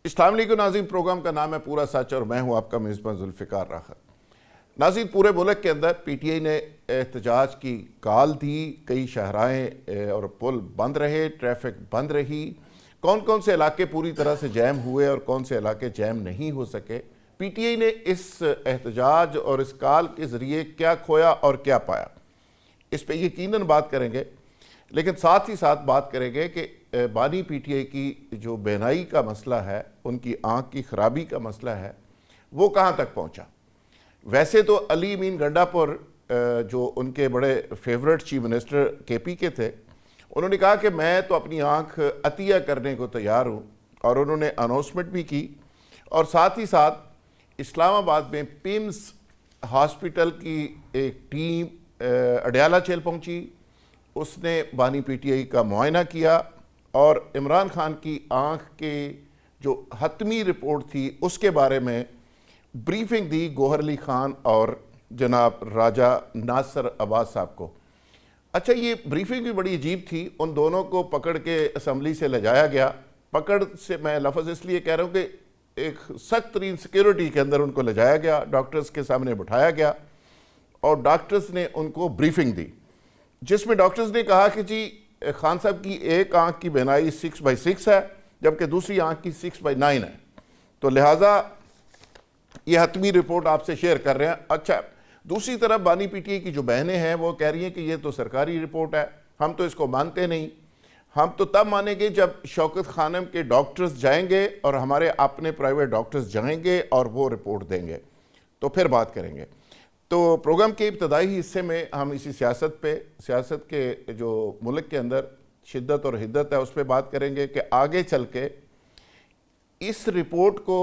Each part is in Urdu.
السلام علیکم ناظرین، پروگرام کا نام ہے پورا سچ اور میں ہوں آپ کا میزبان ذوالفقار راحت۔ ناظرین، پورے ملک کے اندر پی ٹی آئی نے احتجاج کی کال دی، کئی شاہراہیں اور پل بند رہے، ٹریفک بند رہی، کون کون سے علاقے پوری طرح سے جیم ہوئے اور کون سے علاقے جیم نہیں ہو سکے۔ پی ٹی آئی نے اس احتجاج اور اس کال کے ذریعے کیا کھویا اور کیا پایا، اس پہ یقیناً بات کریں گے، لیکن ساتھ ہی ساتھ بات کریں گے کہ بانی پی ٹی آئی کی جو بینائی کا مسئلہ ہے، ان کی آنکھ کی خرابی کا مسئلہ ہے، وہ کہاں تک پہنچا۔ ویسے تو علی امین گنڈا پور جو ان کے بڑے فیورٹ چیف منسٹر کے پی کے تھے، انہوں نے کہا کہ میں تو اپنی آنکھ عطیہ کرنے کو تیار ہوں، اور انہوں نے اناؤنسمنٹ بھی کی، اور ساتھ ہی ساتھ اسلام آباد میں پیمز ہاسپٹل کی ایک ٹیم اڈیالہ جیل پہنچی، اس نے بانی پی ٹی آئی کا معائنہ کیا اور عمران خان کی آنکھ کے جو حتمی رپورٹ تھی اس کے بارے میں بریفنگ دی گوہر علی خان اور جناب راجہ ناصر عباس صاحب کو۔ اچھا، یہ بریفنگ بھی بڑی عجیب تھی، ان دونوں کو پکڑ کے اسمبلی سے لے جایا گیا۔ پکڑ سے میں لفظ اس لیے کہہ رہا ہوں کہ ایک سخت ترین سیکیورٹی کے اندر ان کو لے جایا گیا، ڈاکٹرز کے سامنے بٹھایا گیا اور ڈاکٹرز نے ان کو بریفنگ دی، جس میں ڈاکٹرز نے کہا کہ جی خان صاحب کی ایک آنکھ کی بینائی 6/6 ہے، جبکہ دوسری آنکھ کی 6/9 ہے، تو لہٰذا یہ حتمی رپورٹ آپ سے شیئر کر رہے ہیں۔ اچھا، دوسری طرف بانی پی ٹی آئی کی جو بہنیں ہیں وہ کہہ رہی ہیں کہ یہ تو سرکاری رپورٹ ہے، ہم تو اس کو مانتے نہیں، ہم تو تب مانیں گے جب شوکت خانم کے ڈاکٹرز جائیں گے اور ہمارے اپنے پرائیویٹ ڈاکٹرز جائیں گے اور وہ رپورٹ دیں گے تو پھر بات کریں گے۔ تو پروگرام کے ابتدائی حصے میں ہم اسی سیاست کے جو ملک کے اندر شدت اور حدت ہے اس پہ بات کریں گے کہ آگے چل کے اس رپورٹ کو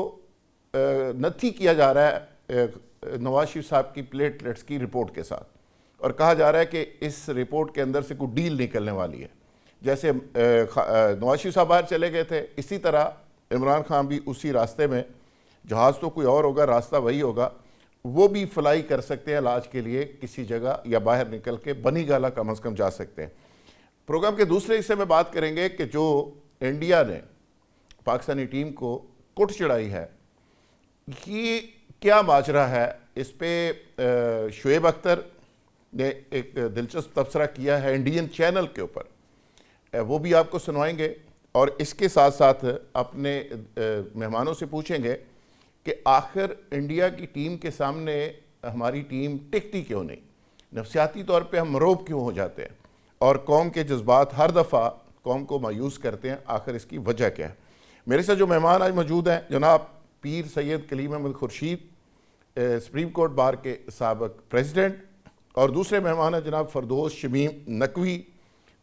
نتھی کیا جا رہا ہے نواز شریف صاحب کی پلیٹلیٹس کی رپورٹ کے ساتھ، اور کہا جا رہا ہے کہ اس رپورٹ کے اندر سے کوئی ڈیل نکلنے والی ہے۔ جیسے نواز شریف صاحب باہر چلے گئے تھے، اسی طرح عمران خان بھی اسی راستے میں، جہاز تو کوئی اور ہوگا، راستہ وہی ہوگا، وہ بھی فلائی کر سکتے ہیں علاج کے لیے کسی جگہ یا باہر نکل کے بنی گالا کم از کم جا سکتے ہیں۔ پروگرام کے دوسرے حصے میں بات کریں گے کہ جو انڈیا نے پاکستانی ٹیم کو کٹ چڑھائی ہے، یہ کیا ماجرا ہے، اس پہ شعیب اختر نے ایک دلچسپ تبصرہ کیا ہے انڈین چینل کے اوپر، وہ بھی آپ کو سنوائیں گے، اور اس کے ساتھ ساتھ اپنے مہمانوں سے پوچھیں گے کہ آخر انڈیا کی ٹیم کے سامنے ہماری ٹیم ٹکتی کیوں نہیں، نفسیاتی طور پہ ہم مروب کیوں ہو جاتے ہیں، اور قوم کے جذبات ہر دفعہ قوم کو مایوس کرتے ہیں، آخر اس کی وجہ کیا ہے۔ میرے ساتھ جو مہمان آج موجود ہیں، جناب Pir Syed Kaleem Ahmed Khurshid, supreme court bar کے سابق پریزیڈنٹ، اور دوسرے مہمان ہیں جناب فردوس شمیم نقوی،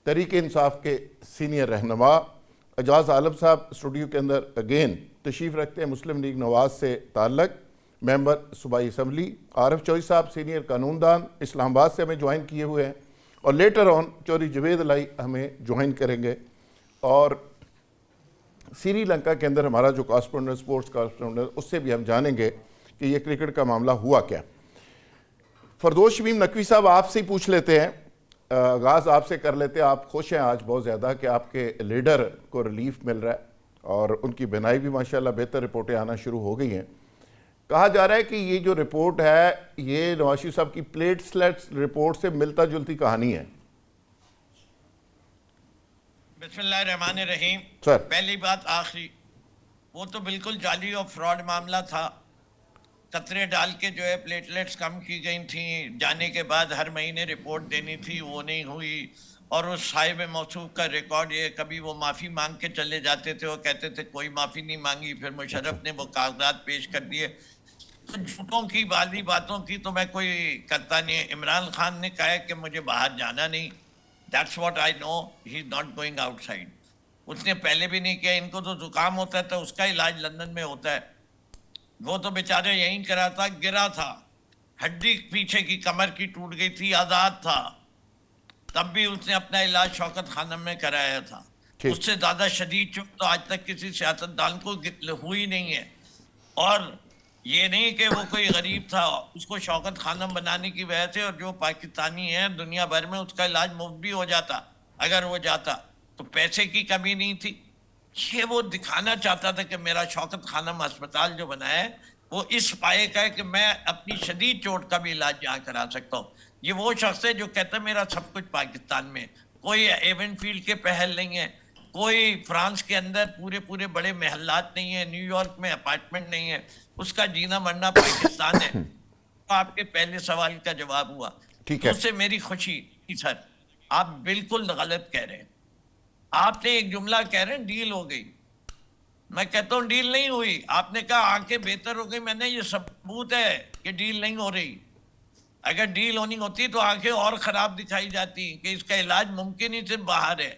تحریک انصاف کے سینئر رہنما، اعجاز عالم صاحب اسٹوڈیو کے اندر اگین تشریف رکھتے ہیں، مسلم لیگ نواز سے تعلق، ممبر صوبائی اسمبلی، عارف چوہی صاحب سینئر قانون دان، اسلام آباد سے ہمیں جوائن کیے ہوئے ہیں، اور لیٹر آن چوری جوید علائی ہمیں جوائن کریں گے، اور سری لنکا کے اندر ہمارا جو کارسپونڈنٹ سپورٹس کارسپونڈنٹ، اس سے بھی ہم جانیں گے کہ یہ کرکٹ کا معاملہ ہوا کیا۔ فردوس شمیم نقوی صاحب، آپ سے ہی پوچھ لیتے ہیں، آغاز آپ سے کر لیتے ہیں، آپ خوش ہیں آج بہت زیادہ کہ آپ کے لیڈر کو ریلیف مل رہا ہے اور ان کی بینائی بھی ماشاءاللہ بہتر رپورٹیں آنا شروع ہو گئی ہیں۔ کہا جا رہا ہے کہ یہ جو رپورٹ ہے یہ نواز شریف صاحب کی پلیٹلیٹس رپورٹ سے ملتا جلتی کہانی ہے۔ بسم اللہ الرحمن الرحیم۔ سر، پہلی بات آخری، وہ تو بالکل جعلی اور فراڈ معاملہ تھا، قطرے ڈال کے جو ہے پلیٹلیٹس کم کی گئی تھیں، جانے کے بعد ہر مہینے رپورٹ دینی تھی، وہ نہیں ہوئی، اور اس صاحب موصوف کا ریکارڈ یہ کبھی وہ معافی مانگ کے چلے جاتے تھے، وہ کہتے تھے کوئی معافی نہیں مانگی، پھر مشرف نے وہ کاغذات پیش کر دیے، تو جھوٹوں کی والی باتوں کی تو میں کوئی کرتا نہیں۔ عمران خان نے کہا ہے کہ مجھے باہر جانا نہیں، That's what I know, he's not going outside. اس نے پہلے بھی نہیں کیا، ان کو تو زکام ہوتا ہے تو اس کا علاج لندن میں ہوتا ہے، وہ تو بیچارے یہیں کرا تھا، گرا تھا، ہڈی پیچھے کی کمر کی ٹوٹ گئی تھی، آزاد تھا، تب بھی اس نے اپنا علاج شوکت خانم میں کرایا تھا۔ اس سے زیادہ شدید چوٹ تو آج تک کسی سیاستدان کو ہوئی نہیں ہے، اور یہ نہیں کہ وہ کوئی غریب تھا، اس کو شوکت خانم بنانے کی وجہ سے، اور جو پاکستانی ہے دنیا بھر میں اس کا علاج مفت بھی ہو جاتا اگر وہ جاتا، تو پیسے کی کمی نہیں تھی، یہ وہ دکھانا چاہتا تھا کہ میرا شوکت خانم اسپتال جو بنا ہے وہ اس پائے کا ہے کہ میں اپنی شدید چوٹ کا بھی علاج یہاں کرا سکتا ہوں. یہ وہ شخص ہے جو کہتا ہے میرا سب کچھ پاکستان میں, کوئی ایون فیلڈ کے پہل نہیں ہے, کوئی فرانس کے اندر پورے بڑے محلات نہیں ہیں, نیو یارک میں اپارٹمنٹ نہیں ہے, اس کا جینا مرنا پاکستان ہے. آپ کے پہلے سوال کا جواب ہوا. ٹھیک تو ہے. اس سے میری خوشی سر, آپ بالکل غلط کہہ رہے ہیں. آپ نے ایک جملہ کہہ رہے ہیں ڈیل ہو گئی, میں کہتا ہوں ڈیل نہیں ہوئی. آپ نے کہا آنکھیں بہتر ہو گئی, میں نے یہ ثبوت ہے کہ ڈیل نہیں ہو رہی. اگر ڈیل ہونی ہوتی تو آنکھیں اور خراب دکھائی جاتی کہ اس کا علاج ممکن ہی صرف باہر ہے,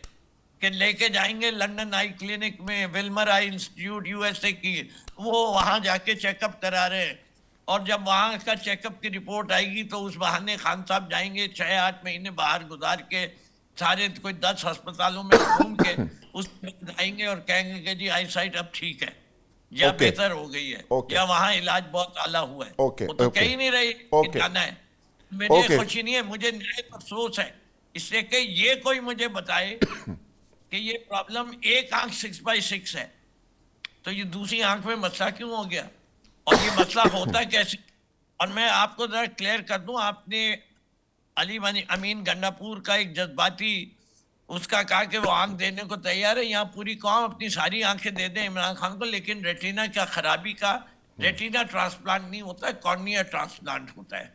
کہ لے کے جائیں گے لنڈن آئی کلینک میں, ویلمر آئی انسٹیٹیوٹ یو ایس اے کی, وہ وہاں جا کے چیک اپ کرا رہے ہیں, اور جب وہاں کا چیک اپ کی رپورٹ آئے گی تو اس بہانے خان صاحب جائیں گے 6-8 مہینے باہر گزار کے سارے کوئی 10 ہسپتالوں میں گھوم کے اس آئیں گے اور کہیں گے کہ جی آئی سائٹ اب ٹھیک ہے یا بہتر ہو گئی ہے یا وہاں علاج بہت اعلیٰ ہوا ہے. وہ تو کہہ ہی نہیں رہی کہ جانا ہے. مجھے خوشی نہیں ہے, مجھے نہایت افسوس ہے اس لیے کہ یہ کوئی مجھے بتائے کہ یہ پرابلم ایک آنکھ 6/6 ہے تو یہ دوسری آنکھ میں مسئلہ کیوں ہو گیا, اور یہ مسئلہ ہوتا کیسے. اور میں آپ کو ذرا کلیئر کر دوں, آپ نے علی امین گنڈاپور کا ایک جذباتی اس کا کہا کہ وہ آنکھ دینے کو تیار ہے, یہاں پوری قوم اپنی ساری آنکھیں دے دیں عمران خان کو, لیکن ریٹینا کا خرابی کا ریٹینا ٹرانسپلانٹ نہیں ہوتا ہے, کارنیا ٹرانسپلانٹ ہوتا ہے.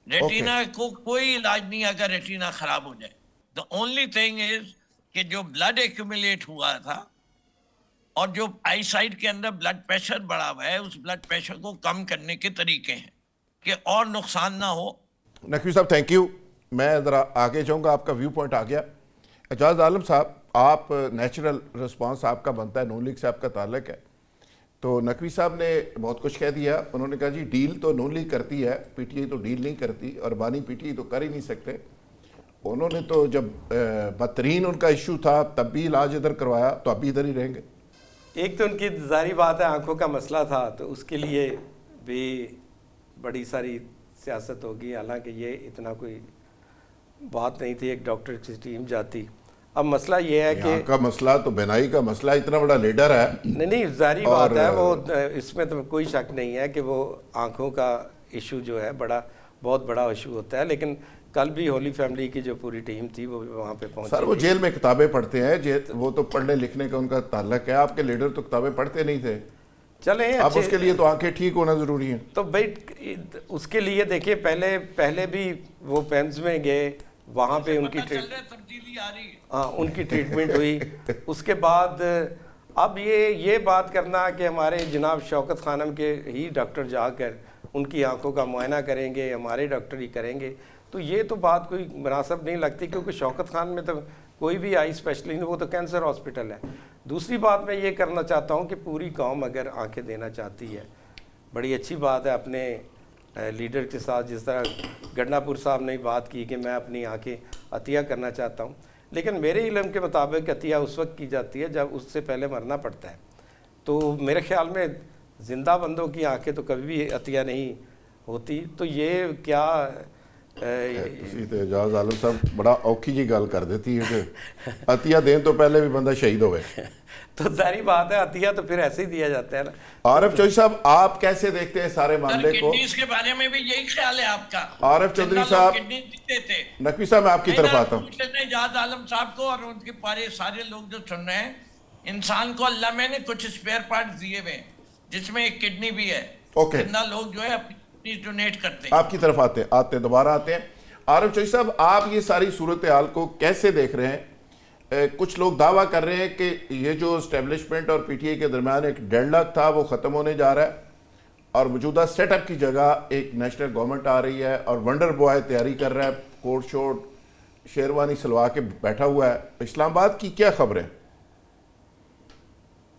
ریٹینا کو کوئی علاج نہیں اگر ریٹینا خراب ہو جائے. دا اونلی تھنگ از کہ جو بلڈ ایکومولیٹ ہوا تھا اور جو آئی سائٹ کے اندر بلڈ پریشر بڑھا ہوا ہے, اس بلڈ پریشر کو کم کرنے کے طریقے ہیں کہ اور نقصان نہ ہو. نقوی صاحب تھینک یو. میں ذرا آگے جاؤں گا, آپ کا ویو پوائنٹ آ گیا. اعجاز عالم صاحب, آپ نیچرل رسپانس آپ کا بنتا ہے, نون لیگ سے آپ کا تعلق ہے, تو نقوی صاحب نے بہت کچھ کہہ دیا. انہوں نے کہا جی ڈیل تو نون لیگ کرتی ہے, پی ٹی آئی تو ڈیل نہیں کرتی, اور بانی پی ٹی آئی تو کر ہی نہیں سکتے. انہوں نے تو جب بدترین ان کا ایشو تھا تب بھی علاج ادھر کروایا, تو اب بھی ادھر ہی رہیں گے. ایک تو ان کی ظاہری بات ہے آنکھوں کا مسئلہ تھا تو اس کے لیے بھی بڑی ساری سیاست ہوگی, حالانکہ یہ اتنا کوئی بات نہیں تھی, ایک ڈاکٹر کی ٹیم جاتی. اب مسئلہ یہ ہے کہ کا مسئلہ تو بینائی کا مسئلہ, اتنا بڑا لیڈر ہے. نہیں ظاہری بات ہے, وہ اس میں تو کوئی شک نہیں ہے کہ وہ آنکھوں کا ایشو جو ہے بہت بڑا ایشو ہوتا ہے. لیکن کل بھی ہولی فیملی کی جو پوری ٹیم تھی وہ وہاں پہ پہنچی. سر وہ جیل میں کتابیں پڑھتے ہیں, وہ تو پڑھنے لکھنے کا ان کا تعلق ہے. آپ کے لیڈر تو کتابیں پڑھتے نہیں تھے, چلیں اب اس کے لیے تو آنکھیں ٹھیک ہونا ضروری ہیں. تو بھائی اس کے لیے دیکھیے پہلے بھی وہ پیمز میں گئے, وہاں پہ ان کی ان کی ٹریٹمنٹ ہوئی. اس کے بعد اب یہ بات کرنا کہ ہمارے جناب شوکت خانم کے ہی ڈاکٹر جا کر ان کی آنکھوں کا معائنہ کریں گے, ہمارے ڈاکٹر ہی کریں گے, تو یہ تو بات کوئی مناسب نہیں لگتی, کیونکہ شوکت خان میں تو کوئی بھی آئی اسپیشلسٹ, وہ تو کینسر ہاسپٹل ہے. دوسری بات میں یہ کرنا چاہتا ہوں کہ پوری قوم اگر آنکھیں دینا چاہتی ہے, بڑی اچھی بات ہے اپنے لیڈر کے ساتھ, جس طرح گنڈاپور صاحب نے بات کی کہ میں اپنی آنکھیں عطیہ کرنا چاہتا ہوں, لیکن میرے علم کے مطابق عطیہ اس وقت کی جاتی ہے جب اس سے پہلے مرنا پڑتا ہے. تو میرے خیال میں زندہ بندوں کی آنکھیں تو کبھی بھی عطیہ نہیں ہوتی. تو یہ کیا اعجاز عالم صاحب بڑا اوکھی جی گل کر دیتی ہے کہ عطیہ دیں تو پہلے بھی بندہ شہید ہوئے. تو ظاہری بات ہے عطیہ تو پھر ایسے ہی دیا جاتا ہے نا. عارف چودھری صاحب آپ کیسے دیکھتے ہیں سارے معاملے کو؟ کڈنیز کے بارے میں بھی یہی خیال ہے آپ کا؟ عارف چودھری صاحب, نقوی صاحب میں آپ کی طرف آتا ہوں. اعجاز عالم صاحب کو اور ان کے پارے سارے لوگ جو سن رہے ہیں, انسان کو اللہ میں نے کچھ اسپیئر پارٹ دیے ہوئے جس میں ایک کڈنی بھی ہے. کتنا لوگ جو ہے اپنی کڈنی ڈونیٹ کرتے ہیں. آپ کی طرف آتے ہیں دوبارہ آتے ہیں. عارف چودھری صاحب آپ یہ ساری صورتحال کو کیسے دیکھ رہے ہیں؟ کچھ لوگ دعویٰ کر رہے ہیں کہ یہ جو اسٹیبلشمنٹ اور پی ٹی آئی کے درمیان ایک ڈیڈ لاک تھا وہ ختم ہونے جا رہا ہے, اور موجودہ سیٹ اپ کی جگہ ایک نیشنل گورنمنٹ آ رہی ہے, اور ونڈر بوائے تیاری کر رہا ہے, کوٹ شوٹ شیروانی سلوا کے بیٹھا ہوا ہے. اسلام آباد کی کیا خبر ہے؟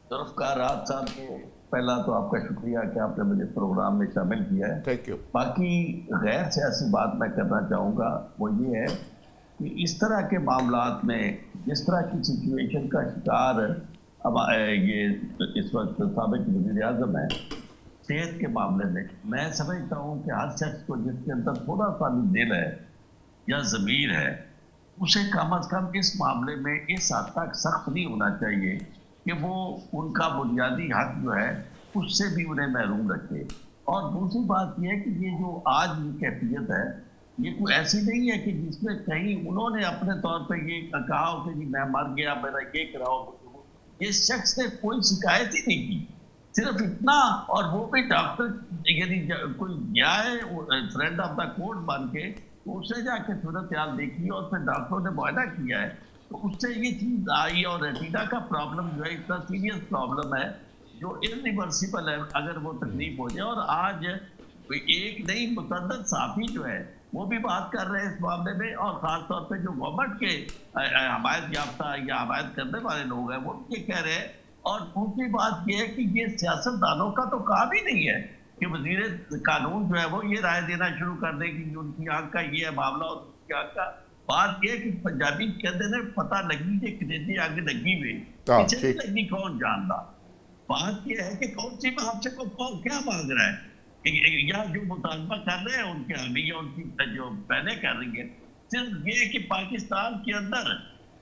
ذوالفقار راحت صاحب کو پہلا تو آپ کا شکریہ کہ آپ نے مجھے پروگرام میں شامل کیا ہے. Thank you. باقی غیر سیاسی بات میں کرنا چاہوں گا, وہ یہ ہے کہ اس طرح کے معاملات میں جس طرح کی سچویشن کا شکار اب یہ اس وقت سابق وزیر اعظم ہے صحت کے معاملے میں سمجھتا ہوں کہ ہر شخص کو جس کے اندر تھوڑا سا بھی دل ہے یا ضمیر ہے, اسے کم از کم اس معاملے میں اس حد تک سخت نہیں ہونا چاہیے کہ وہ ان کا بنیادی حق جو ہے اس سے بھی انہیں محروم رکھے. اور دوسری بات یہ ہے کہ یہ جو آج کی کیفیت ہے یہ کوئی ایسی نہیں ہے کہ جس میں کہیں انہوں نے اپنے طور پہ یہ کہا ہو کہ جی میں مر گیا میرا یہ کراؤ. اس شخص نے کوئی شکایت ہی نہیں کی, صرف اتنا, اور وہ بھی ڈاکٹر یعنی کوئی گیا ہے فرینڈ آف دا کورٹ بن کے, تو اس نے جا کے صورتحال دیکھی اور پھر ڈاکٹروں نے معائنہ کیا ہے تو اس سے یہ چیز آئی. اور ریٹینا کا پرابلم جو ہے اتنا سیریس پرابلم ہے جو irreversible ہے اگر وہ تکلیف ہو جائے. اور آج ایک نہیں متعدد صحافی جو ہے وہ بھی بات کر رہے ہیں اس معاملے میں, اور خاص طور پہ جو گورنمنٹ کے حمایت یافتہ یا حمایت کرنے والے لوگ ہیں وہ بھی یہ کہہ رہے ہیں. اور دوسری بات یہ ہے کہ یہ سیاستدانوں کا تو کام ہی نہیں ہے کہ وزیر قانون جو ہے وہ یہ رائے دینا شروع کر دے کہ ان کی آنکھ کا یہ ہے معاملہ اور ان کی آنکھ کا. بات یہ کہ پنجابی کہتے ہیں پتہ لگی کہ کتنی آگ لگی ہوئی, پیچھے لگی کون جانتا. بات یہ ہے کہ کون سی معاملے کو کون کیا مانگ رہا ہے, یا جو مطالبہ کر رہے ہیں ان کے حامی یا ان کی جو پہلے کر رہی ہے صرف یہ کہ پاکستان کے اندر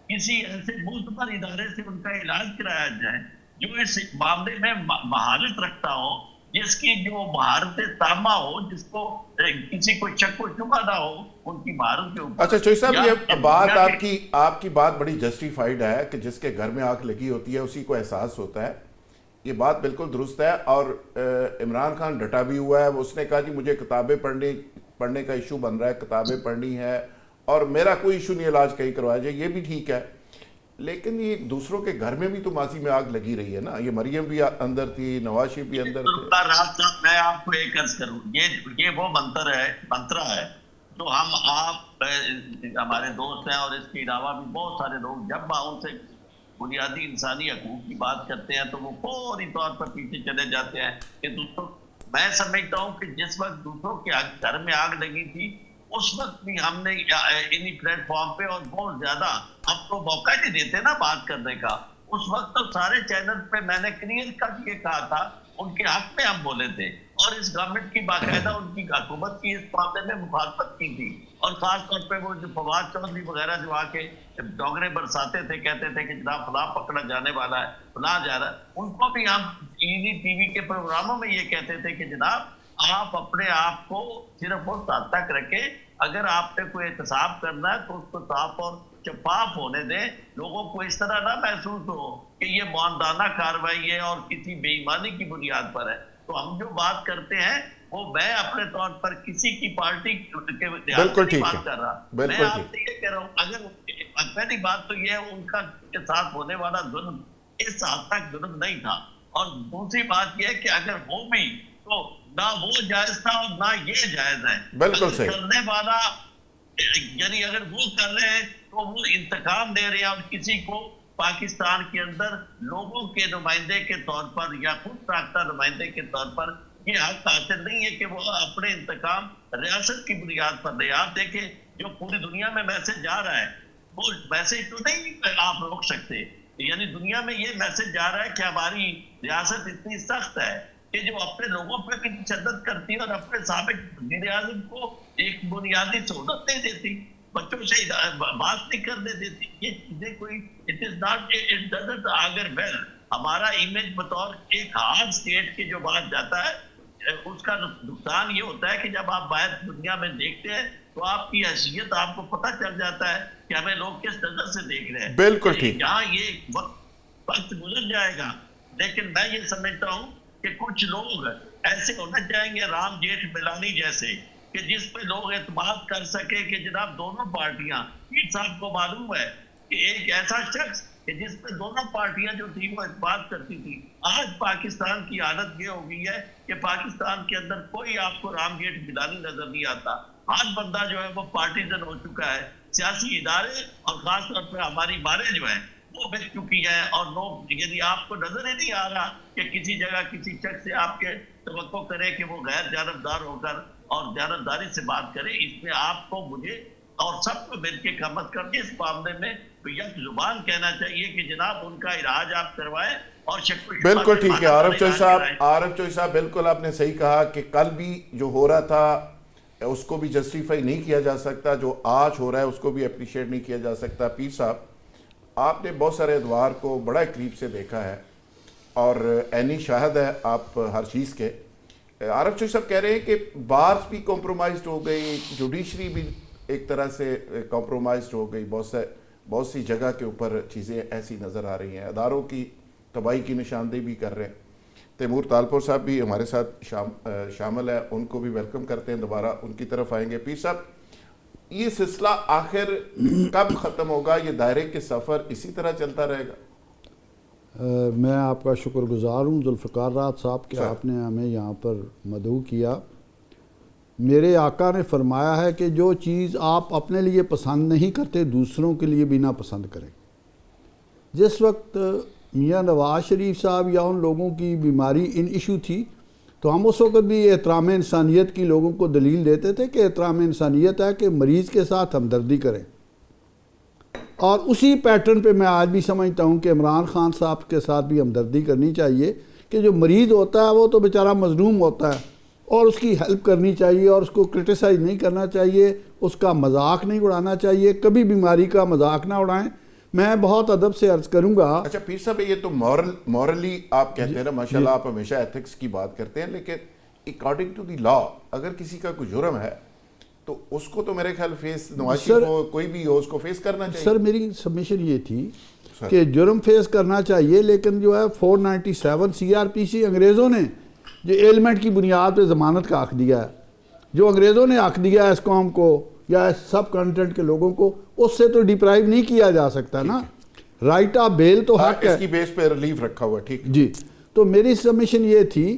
کسی ایسے معتبر ادارے سے ان کا علاج کرایا جائے جو اس معاملے میں مہارت رکھتا ہو, جس کی جو مہارت تامہ ہو, جس کو کسی کو شک و شبہ نہ ہو ان کی مہارت کے اوپر. اچھا چوہی صاحب, یہ بات آپ کی بات بڑی جسٹیفائیڈ ہے کہ جس کے گھر میں آنکھ لگی ہوتی ہے اسی کو احساس ہوتا ہے, یہ بات بالکل درست ہے. اور عمران خان ڈٹا بھی ہوا ہے, اس نے کہا جی مجھے کتابیں پڑھنے کا ایشو بن رہا ہے, کتابیں پڑھنی ہے اور میرا کوئی ایشو نہیں علاج کہیں کروایا جائے, یہ بھی ٹھیک ہے. لیکن یہ دوسروں کے گھر میں بھی تو ماضی میں آگ لگی رہی ہے نا, یہ مریم بھی اندر تھی, نواز شریف بھی اندر تھے. میں آپ کو ایک عرض کروں, یہ وہ منترا ہے جو آپ ہمارے دوست ہیں, اور اس کے علاوہ بھی بہت سارے لوگ جب ان سے بنیادی انسانی حقوق کی بات کرتے ہیں تو وہ فوری طور پر پیچھے چلے جاتے ہیں کہ دوسروں. میں سمجھتا ہوں کہ جس وقت دوسروں کے گھر میں آگ لگی تھی اس وقت بھی ہم نے انہی پلیٹ فارم پہ, اور بہت زیادہ ہم کو موقع نہیں دیتے نا بات کرنے کا, اس وقت تو سارے چینل پہ میں نے کلیئر کٹ یہ کہا تھا ان کے حق میں ہم بولے تھے, اور اس گورنمنٹ کی باقاعدہ ان کی حکومت کی اس معاملے میں مخالفت کی تھی. اور خاص طور پہ وہ جو فواد چودھری وغیرہ جو آ کے ڈوگرے برساتے تھے, کہتے تھے کہ جناب فلاں پکڑا جانے والا ہے, فلاں جا رہا ہے, ان کو بھی ہم ٹی وی کے پروگراموں میں یہ کہتے تھے کہ جناب آپ اپنے آپ کو صرف اس حد تک رکھیں, اگر آپ نے کوئی احتساب کرنا ہے تو اس کو صاف اور شفاف ہونے دیں, لوگوں کو اس طرح نہ محسوس ہو کہ یہ معاندانہ کارروائی ہے اور کسی بے ایمانی کی بنیاد پر ہے. تو ہم جو بات کرتے ہیں وہ میں اپنے طور پر کسی کی پارٹی کے بات کر رہا, میں آپ سے یہ کہہ رہا ہوں اگر پہلی بات تو یہ ہے ان کا کے ساتھ ہونے والا ظلم اس حد تک ظلم نہیں تھا, اور دوسری بات یہ ہے کہ اگر وہ بھی تو نہ وہ جائز تھا اور نہ یہ جائز ہے. بالکل صحیح. کرنے والا یعنی اگر وہ کر رہے ہیں تو وہ انتقام دے رہے ہیں, اور کسی کو پاکستان کے اندر لوگوں کے نمائندے کے طور پر یا خود ساختہ نمائندے کے طور پر یہ حق حاصل نہیں ہے کہ وہ اپنے انتقام ریاست کی بنیاد پر دے. آپ دیکھیں جو پوری دنیا میں میسج جا رہا ہے وہ میسج تو نہیں آپ روک سکتے, یعنی دنیا میں یہ میسج جا رہا ہے کہ ہماری ریاست اتنی سخت ہے کہ جو اپنے لوگوں پہ بھی تشدد کرتی ہے اور اپنے سابق وزیر اعظم کو ایک بنیادی سہولت نہیں دیتی, بچوں سے بات نہیں کرنے دیتی. یہ چیزیں کوئی it is not it doesn't augur well. ہمارا امیج بطور ایک ہارڈ اسٹیٹ کے جو بات جاتا ہے اس کا نقصان یہ ہوتا ہے کہ جب آپ باہر دنیا میں دیکھتے ہیں تو آپ کی حیثیت آپ کو پتہ چل جاتا ہے کہ ہمیں لوگ کس نظر سے دیکھ رہے ہیں. بالکل ٹھیک. یہاں یہ وقت گزر جائے گا, لیکن میں یہ سمجھتا ہوں کہ کچھ لوگ ایسے ہونا چاہیں گے رام جیٹھ ملانی جیسے کہ جس پہ لوگ اعتماد کر سکے کہ جناب دونوں پارٹیاں, پیر صاحب کو معلوم ہے کہ ایک ایسا شخص کہ جس پہ دونوں پارٹیاں جو تھی وہ اعتماد کرتی تھی. آج پاکستان کی حالت یہ ہو گئی ہے کہ پاکستان کے اندر کوئی آپ کو رام جیٹھ ملانی نظر نہیں آتا. آج بندہ جو ہے وہ پارٹیزن ہو چکا ہے, سیاسی ادارے اور خاص طور پہ ہماری باریں جو ہیں وہ بک چکی ہے, اور لوگ یعنی آپ کو نظر ہی نہیں آ رہا کہ کسی جگہ کسی شخص سے آپ کے توقع کرے کہ وہ غیر جانبدار ہو کر اور جانبداری سے بات کرے. اس میں آپ کو مجھے اور سب کو مل کے کم از کم اس معاملے میں یک زبان کہنا چاہیے کہ جناب ان کا علاج آپ کروائیں. اور بالکل ٹھیک ہے عارف چوہی صاحب بالکل آپ نے صحیح کہا کہ کل بھی جو ہو رہا تھا اس کو بھی جسٹیفائی نہیں کیا جا سکتا, جو آج ہو رہا ہے اس کو بھی اپریشیٹ نہیں کیا جا سکتا. پیر صاحب آپ نے بہت سارے ادوار کو بڑا قریب سے دیکھا ہے اور عینی شاہد ہے آپ ہر چیز کے. عارف چوہی صاحب کہہ رہے ہیں کہ بارز بھی کمپرومائزڈ ہو گئی, جوڈیشری بھی ایک طرح سے کمپرومائزڈ ہو گئی, بہت سی جگہ کے اوپر چیزیں ایسی نظر آ رہی ہیں, اداروں کی تباہی کی نشاندہی بھی کر رہے ہیں. تیمور تالپور صاحب بھی ہمارے ساتھ شامل ہے, ان کو بھی ویلکم کرتے ہیں, دوبارہ ان کی طرف آئیں گے. پیر صاحب, یہ سلسلہ آخر کب ختم ہوگا؟ یہ دائرے کے سفر اسی طرح چلتا رہے گا؟ میں آپ کا شکر گزار ہوں ذوالفقار راحت صاحب کہ آپ نے ہمیں یہاں پر مدعو کیا. میرے آقا نے فرمایا ہے کہ جو چیز آپ اپنے لیے پسند نہیں کرتے دوسروں کے لیے بھی نہ پسند کریں. جس وقت میاں نواز شریف صاحب یا ان لوگوں کی بیماری ان ایشو تھی تو ہم اس وقت بھی احترام انسانیت کی لوگوں کو دلیل دیتے تھے کہ احترام انسانیت ہے کہ مریض کے ساتھ ہمدردی کریں. اور اسی پیٹرن پہ میں آج بھی سمجھتا ہوں کہ عمران خان صاحب کے ساتھ بھی ہمدردی کرنی چاہیے کہ جو مریض ہوتا ہے وہ تو بیچارہ مظلوم ہوتا ہے اور اس کی ہیلپ کرنی چاہیے اور اس کو کرٹیسائز نہیں کرنا چاہیے, اس کا مذاق نہیں اڑانا چاہیے, کبھی بیماری کا مذاق نہ اڑائیں. میں بہت ادب سے عرض کروں گا. اچھا پیر صاحب, یہ تو مورلی آپ کہتے ہیں نا, ماشاءاللہ آپ ہمیشہ ایتھکس کی بات کرتے ہیں, لیکن اکارڈنگ ٹو دی لا اگر کسی کا کوئی جرم ہے تو اس کو تو میرے خیال فیس, نواز شریف ہو کوئی بھی ہو, اس کو فیس کرنا چاہیے. سر میری سبمیشن یہ تھی کہ جرم فیس کرنا چاہیے, لیکن جو ہے 497 CRPC انگریزوں نے جو ایلمنٹ کی بنیاد پہ ضمانت کا حق دیا ہے, جو انگریزوں نے حق دیا ہے اس قوم کو یا سب کانٹینٹ کے لوگوں کو, اس سے تو ڈیپرائیو نہیں کیا جا سکتا نا. رائٹ آف بیل تو حق ہے, اس کی بیس پہ ریلیف رکھا ہوا. ٹھیک جی. تو میری سبمیشن یہ تھی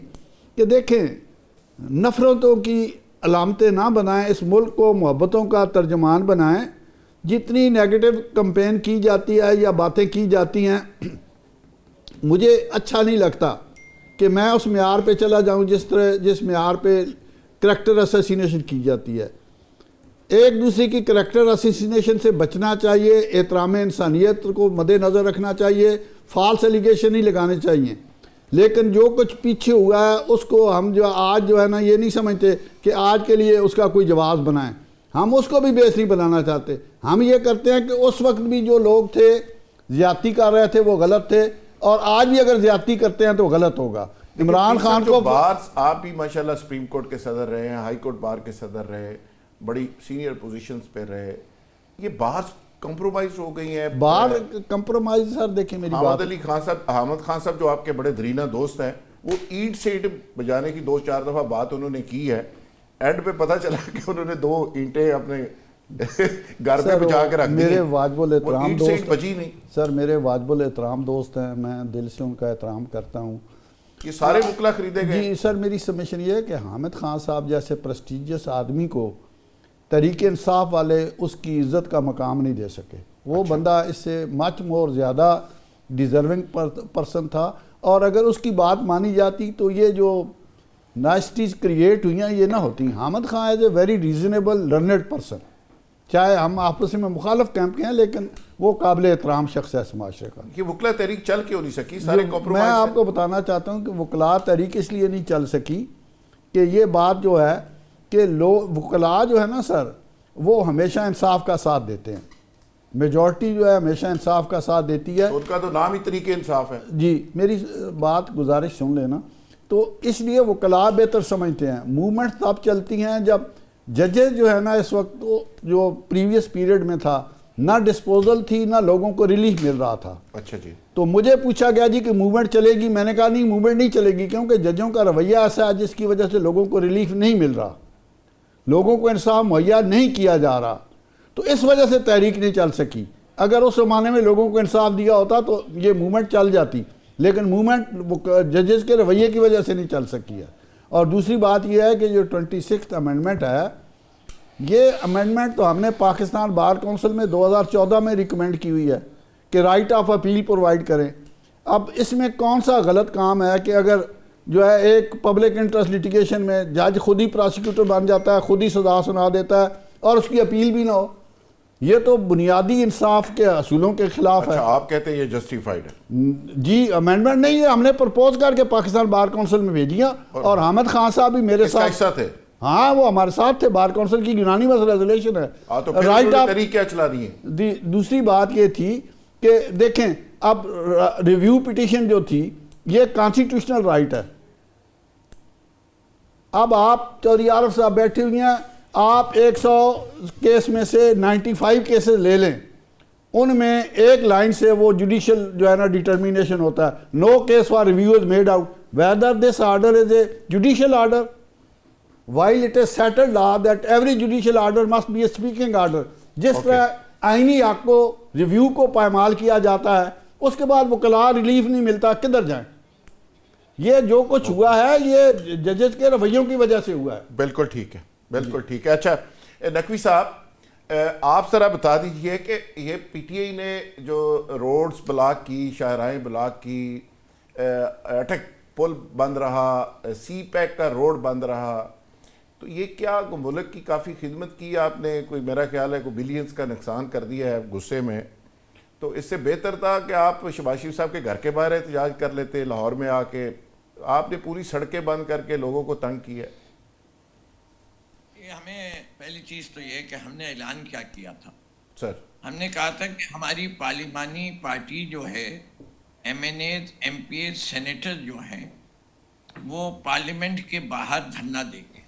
کہ دیکھیں, نفرتوں کی علامتیں نہ بنائیں, اس ملک کو محبتوں کا ترجمان بنائیں. جتنی نیگیٹو کمپین کی جاتی ہے یا باتیں کی جاتی ہیں, مجھے اچھا نہیں لگتا کہ میں اس معیار پہ چلا جاؤں جس معیار پہ کریکٹر اسیسینیشن کی جاتی ہے. ایک دوسرے کی کریکٹر اسیسینیشن سے بچنا چاہیے, احترام انسانیت کو مد نظر رکھنا چاہیے, فالس ایلیگیشن نہیں لگانے چاہیے. لیکن جو کچھ پیچھے ہوا ہے اس کو ہم جو آج جو ہے نا یہ نہیں سمجھتے کہ آج کے لیے اس کا کوئی جواز بنائیں. ہم اس کو بھی بیس نہیں بنانا چاہتے. ہم یہ کرتے ہیں کہ اس وقت بھی جو لوگ تھے زیادتی کر رہے تھے وہ غلط تھے, اور آج بھی اگر زیادتی کرتے ہیں تو غلط ہوگا. عمران خان کو بارز, آپ بھی ماشاءاللہ سپریم کورٹ کے صدر رہے ہیں, ہائی کورٹ بار کے صدر رہے, بڑی سینئر پوزیشنز پہ رہے, یہ بارز کمپرومائز ہو گئی ہیں. بار کمپرومائز سر دیکھیں میری بات, احمد خان صاحب جو آپ کے بڑے درینہ دوست ہیں, وہ اینٹ سے اینٹ بجانے کی 2-4 دفعہ بات انہوں نے کی ہے. اینڈ پہ پتہ چلا کہ انہوں نے 2 اینٹیں اپنے گھر پہ بچا کے رکھ دی. میرے واجب الاحترام دوست بجی نہیں سر, میرے واجب الاحترام دوست ہیں, میں دل سے ان کا احترام کرتا ہوں. یہ سارے وکلا خریدے گئے. جی سر, میری سبمیشن یہ ہے کہ حامد خان صاحب جیسے پریسٹیجیس آدمی کو تحریک انصاف والے اس کی عزت کا مقام نہیں دے سکے. وہ بندہ اس سے مچ مور زیادہ ڈیزرونگ پرسن تھا, اور اگر اس کی بات مانی جاتی تو یہ جو نائسٹیز کریٹ ہوئی ہیں یہ نہ ہوتی. Hamid Khan as a very reasonable learned person, چاہے ہم آپس میں مخالف کیمپ کے ہیں, لیکن وہ قابل احترام شخص ہے اس معاشرے کا. یہ وکلا تحریک چل کیوں نہیں سکی؟ سارے میں آپ کو بتانا چاہتا ہوں کہ وکلا تحریک اس لیے نہیں چل سکی کہ یہ بات جو ہے کہ وکلا جو ہے نا سر, وہ ہمیشہ انصاف کا ساتھ دیتے ہیں. میجورٹی جو ہے ہمیشہ انصاف کا ساتھ دیتی ہے. ان کا تو نام ہی طریق انصاف ہے. جی, میری بات گزارش سن لینا. تو اس لیے وکلا بہتر سمجھتے ہیں. موومنٹ تب چلتی ہیں جب ججز جو ہے نا اس وقت جو پریویس پیریڈ میں تھا, نہ ڈسپوزل تھی نہ لوگوں کو ریلیف مل رہا تھا. اچھا جی. تو مجھے پوچھا گیا جی کہ موومنٹ چلے گی, میں نے کہا نہیں موومنٹ نہیں چلے گی, کیونکہ ججوں کا رویہ ایسا ہے جس کی وجہ سے لوگوں کو ریلیف نہیں مل رہا, لوگوں کو انصاف مہیا نہیں کیا جا رہا. تو اس وجہ سے تحریک نہیں چل سکی. اگر اس زمانے میں لوگوں کو انصاف دیا ہوتا تو یہ موومنٹ چل جاتی, لیکن موومنٹ ججز کے رویے کی وجہ سے نہیں چل سکی ہے. اور دوسری بات یہ ہے کہ جو 26th امینڈمنٹ ہے, یہ امینڈمنٹ تو ہم نے پاکستان بار کونسل میں 2014 میں ریکمینڈ کی ہوئی ہے کہ رائٹ آف اپیل پرووائڈ کریں. اب اس میں کون سا غلط کام ہے کہ اگر جو ہے ایک پبلک انٹرسٹ لیٹیگیشن میں جج خود ہی پراسیکیوٹر بن جاتا ہے, خود ہی سزا سنا دیتا ہے اور اس کی اپیل بھی نہ ہو. یہ تو بنیادی انصاف کے اصولوں کے خلاف ہے. اچھا, آپ کہتے ہیں یہ جسٹیفائیڈ ہے؟ جی, امینڈمنٹ نہیں ہے, ہم نے پرپوز کر کے پاکستان بار کونسل میں بھیجیا, اور حامد خان صاحب بھی میرے ساتھ تھے. ہاں, وہ ہمارے ساتھ تھے. بار کونسل کی یونانیمس ریزولیشن ہے. رائٹ آف طریق کیا چلا رہی ہے. دوسری بات یہ تھی کہ دیکھیں اب ریویو پٹیشن جو تھی یہ کانسٹیٹیوشنل رائٹ ہے. اب آپ چودھری عارف صاحب بیٹھے ہوئے ہیں, آپ 100 کیس میں سے 95 کیسز لے لیں, ان میں ایک لائن سے وہ جوڈیشل جو ہے نا ڈیٹرمینیشن ہوتا ہے, no case for review is made out whether this order is a judicial order, while it is settled law that every judicial order must be a speaking order. جس طرح آئینی حق کو ریویو کو پائمال کیا جاتا ہے, اس کے بعد وکلاء ریلیف نہیں ملتا, کدھر جائیں؟ یہ جو کچھ ہوا ہے یہ ججز کے رویوں کی وجہ سے ہوا ہے. بالکل ٹھیک ہے, بالکل ٹھیک ہے. اچھا نقوی صاحب آپ ذرا بتا دیجئے کہ یہ پی ٹی آئی نے جو روڈز بلاک کی, شاہراہیں بلاک کی, اٹک پل بند رہا, سی پیک کا روڈ بند رہا, تو یہ کیا ملک کی کافی خدمت کی آپ نے, کوئی میرا خیال ہے کوئی بلینز کا نقصان کر دیا ہے غصے میں, تو اس سے بہتر تھا کہ آپ شہباز شریف صاحب کے گھر کے باہر احتجاج کر لیتے لاہور میں آ کے. آپ نے پوری سڑکیں بند کر کے لوگوں کو تنگ کیا ہے. ہمیں پہلی چیز تو یہ کہ ہم نے اعلان کیا کیا تھا سر, ہم نے کہا تھا کہ ہماری پارلیمانی پارٹی جو ہے, M N As, M P As, senator جو ہیں وہ پارلیمنٹ کے باہر دھرنا دیں گے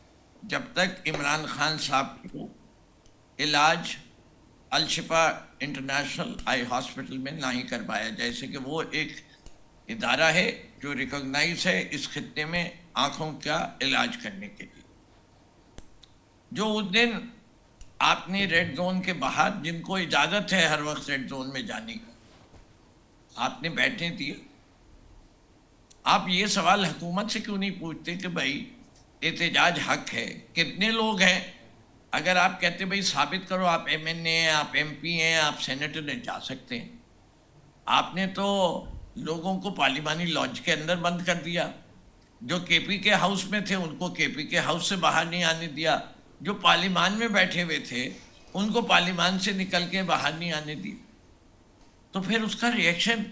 جب تک عمران خان صاحب کو علاج الشفا انٹرنیشنل آئی ہاسپٹل میں نہ ہی کروایا جائے. جیسے کہ وہ ایک ادارہ ہے جو ریکگنائز ہے اس خطے میں آنکھوں کا علاج کرنے کے لیے. جو اس دن آپ نے ریڈ زون کے باہر, جن کو اجازت ہے ہر وقت ریڈ زون میں جانے کی, آپ نے بیٹھنے دیے. آپ یہ سوال حکومت سے کیوں نہیں پوچھتے کہ بھائی احتجاج حق ہے, کتنے لوگ ہیں؟ اگر آپ کہتے بھائی ثابت کرو آپ ایم این اے ہیں, آپ ایم پی ہیں, آپ سینیٹر ہیں, جا سکتے ہیں. آپ نے تو لوگوں کو پارلیمانی لانچ کے اندر بند کر دیا. جو کے پی کے ہاؤس میں تھے ان کو کے پی کے ہاؤس سے باہر نہیں آنے دیا. جو پارلیمان میں بیٹھے ہوئے تھے ان کو پارلیمان سے نکل کے باہر نہیں آنے دی. تو پھر اس کا ریئیکشن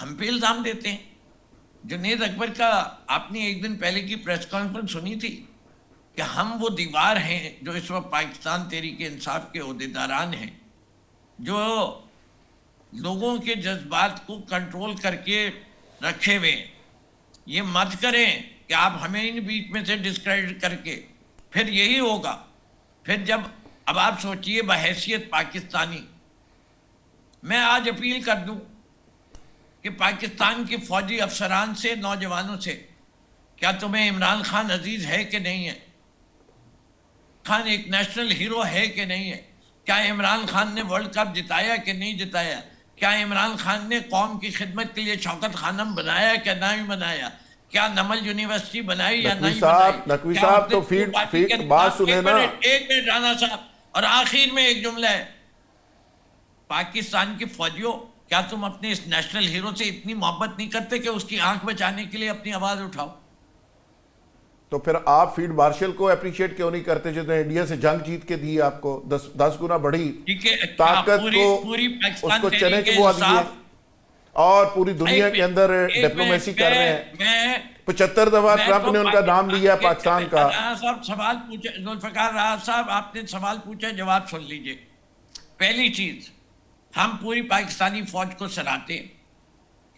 ہم پہ الزام دیتے ہیں. جنید اکبر کا آپ نے ایک دن پہلے کی پریس کانفرنس سنی تھی کہ ہم وہ دیوار ہیں جو اس وقت پاکستان تحریک انصاف کے عہدیداران ہیں جو لوگوں کے جذبات کو کنٹرول کر کے رکھے ہوئے. یہ مت کریں کہ آپ ہمیں ان بیچ میں سے ڈسکریڈٹ کر کے, پھر یہی ہوگا. پھر جب اب آپ سوچئے بحیثیت پاکستانی, میں آج اپیل کر دوں کہ پاکستان کے فوجی افسران سے, نوجوانوں سے, کیا تمہیں عمران خان عزیز ہے کہ نہیں ہے؟ خان ایک نیشنل ہیرو ہے کہ نہیں ہے؟ کیا عمران خان نے ورلڈ کپ جتایا کہ نہیں جتایا؟ کیا عمران خان نے قوم کی خدمت کے لیے شوکت خانم بنایا کہ نہیں بنایا؟ کیا نمل یونیورسٹی بنائی یا نہیں بنائی؟ نقوی صاحب تو فیڈ بات سنیں نا. ایک منٹ رانا صاحب, اور آخر میں ایک جملہ ہے. پاکستان کے فوجیوں, کیا تم اپنے اس نیشنل ہیرو سے اتنی محبت نہیں کرتے کہ اس کی آنکھ بچانے کے لیے اپنی آواز اٹھاؤ؟ تو پھر آپ فیلڈ مارشل کو اپریشیٹ کیوں نہیں کرتے جس نے انڈیا سے جنگ جیت کے دی آپ کو 10 گنا بڑی طاقت کو, اس کو چنے چبوا دیے اور پوری دنیا کے اندر ڈپلومیسی کر رہے ہیں. 75 دفعہ ٹرمپ نے ان کا نام لیا پاکستان کا. صاحب سوال پوچھے, ذوالفقار راحت صاحب آپ نے سوال پوچھا, جواب سن لیجئے. پہلی چیز, ہم پوری پاکستانی فوج کو سراہتے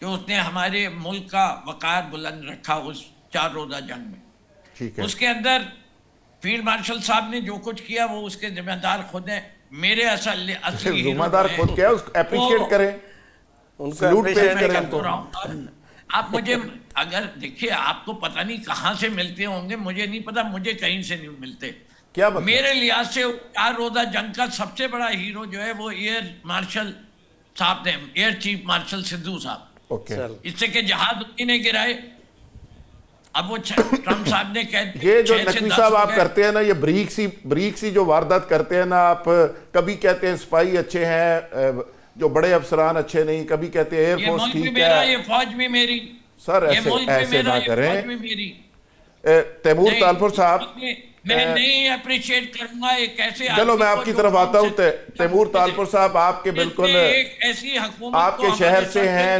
کہ اس نے ہمارے ملک کا وقار بلند رکھا اس 4 روزہ جنگ میں. اس کے اندر فیلڈ مارشل صاحب نے جو کچھ کیا وہ اس کے ذمہ دار خود ہیں. میرے اصلی ذمہ دار خود کیا, اس کو اپریشیٹ کریں, سلوٹ پیش کریں. آپ مجھے اگر دیکھیں, آپ کو پتہ نہیں کہاں سے ملتے ہوں گے, مجھے نہیں پتا, مجھے کہیں سے نہیں ملتے. میرے لحاظ سے 4 روزہ جنگ کا سب سے بڑا ہیرو جو ہے وہ ایئر مارشل صاحب نے, ایئر چیف مارشل سدھو صاحب. اس سے کہ جہاز انہی نے گرائے. اب وہ ٹرمپ صاحب نے یہ جو نقوی صاحب آپ کرتے ہیں نا, یہ بریک سی جو واردات کرتے ہیں نا آپ, کبھی کہتے ہیں سپاہی اچھے ہیں, جو بڑے افسران اچھے نہیں, کبھی کہتے ہیں ایئر فورس ٹھیک ہے. یہ فوج بھی میری. سر ایسے نہ کریں. تیمور تالپور صاحب, میں نہیں اپریشیٹ کروں گا ایک ایسے, چلو میں آپ کی طرف آتا ہوں. تیمور تالپور صاحب آپ کے بالکل ایک ایسی حکومت آپ کے شہر سے ہیں,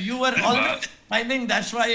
You were always smiling, that's why I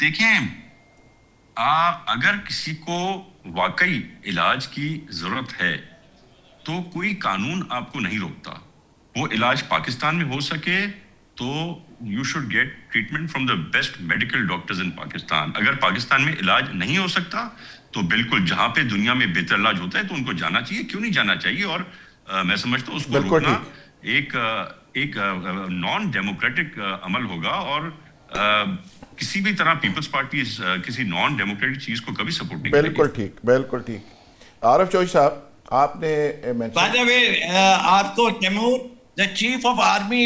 دیکھیں، اگر کسی کو واقعی علاج کی ضرورت ہے تو کوئی قانون آپ کو نہیں روکتا. وہ علاج پاکستان میں ہو سکے تو you should get treatment from the best medical doctors in Pakistan. اگر پاکستان میں علاج نہیں ہو سکتا تو بالکل جہاں پہ دنیا میں بہتر علاج ہوتا ہے تو ان کو جانا چاہیے. کیوں نہیں جانا چاہیے؟ اور میں سمجھتا ہوں اس کو روکنا ایک نان ڈیموکریٹک عمل ہوگا، اور کسی بھی طرح پیپلز پارٹی کسی نان ڈیموکریٹک چیز کو کبھی سپورٹ نہیں کرے گی. بالکل ٹھیک، بالکل ٹھیک. عارف چوہی صاحب، آپ نے By the way, آپ کو Timur the chief of army